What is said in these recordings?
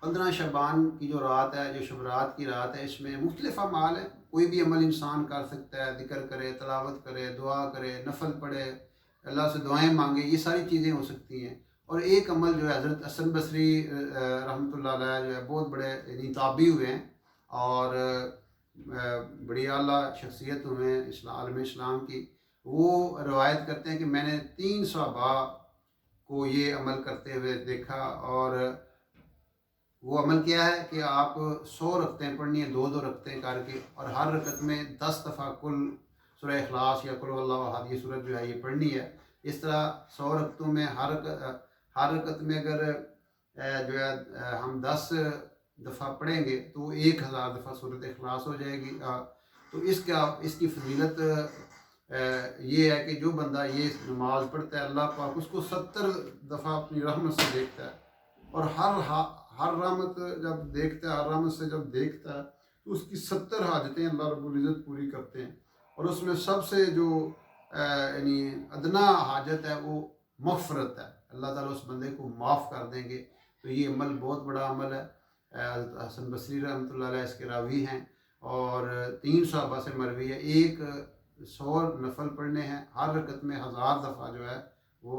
15 شعبان کی جو رات ہے، جو شب رات کی رات ہے، اس میں مختلف اعمال ہیں. کوئی بھی عمل انسان کر سکتا ہے، ذکر کرے، تلاوت کرے، دعا کرے، نفل پڑھے، اللہ سے دعائیں مانگے، یہ ساری چیزیں ہو سکتی ہیں. اور ایک عمل جو ہے حضرت حسن بصری رحمۃ اللہ علیہ جو ہے بہت بڑے یعنی تابعی ہوئے ہیں اور بڑی اعلیٰ شخصیت ہوئے ہیں عالم اسلام کی. وہ روایت کرتے ہیں کہ میں نے 3 صحابہ کو یہ عمل کرتے ہوئے دیکھا. اور وہ عمل کیا ہے کہ آپ 100 رکعتیں پڑھنی ہیں، 2 رکعتیں کر کے، اور ہر رکعت میں 10 دفعہ کل سورہ اخلاص یا قل هو اللہ احد یہ سورت جو ہے یہ پڑھنی ہے. اس طرح 100 رکعتوں میں ہر رکعت میں اگر جو ہے ہم 10 دفعہ پڑھیں گے تو 1000 دفعہ سورت اخلاص ہو جائے گی. تو اس کی فضیلت یہ ہے کہ جو بندہ یہ نماز پڑھتا ہے، اللہ پاک اس کو 70 دفعہ اپنی رحمت سے دیکھتا ہے. اور ہر رحمت جب دیکھتا ہے، ہر رحمت سے جب دیکھتا ہے تو اس کی 70 حاجتیں اللہ رب العزت پوری کرتے ہیں. اور اس میں سب سے جو یعنی ادنا حاجت ہے وہ مغفرت ہے، اللہ تعالیٰ اس بندے کو معاف کر دیں گے. تو یہ عمل بہت بڑا عمل ہے. حسن بصری رحمۃ اللہ علیہ اس کے راوی ہیں اور 3 صحابہ سے مروی ہے. ایک 100 نفل پڑھنے ہیں، ہر رکعت میں 1000 دفعہ جو ہے وہ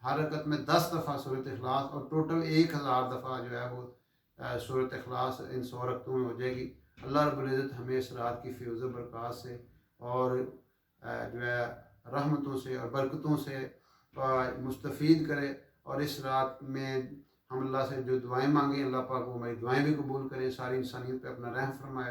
ہر رکعت میں 10 دفعہ سورۃ اخلاص، اور ٹوٹل 1000 دفعہ جو ہے وہ سورۃ اخلاص ان 100 رکعتوں میں ہو جائے گی. اللہ رب العزت ہمیں اس رات کی فیض و برکات سے اور جو ہے رحمتوں سے اور برکتوں سے مستفید کرے. اور اس رات میں ہم اللہ سے جو دعائیں مانگیں، اللہ پاک وہ ہماری دعائیں بھی قبول کریں، ساری انسانیت پہ اپنا رحم فرمائے.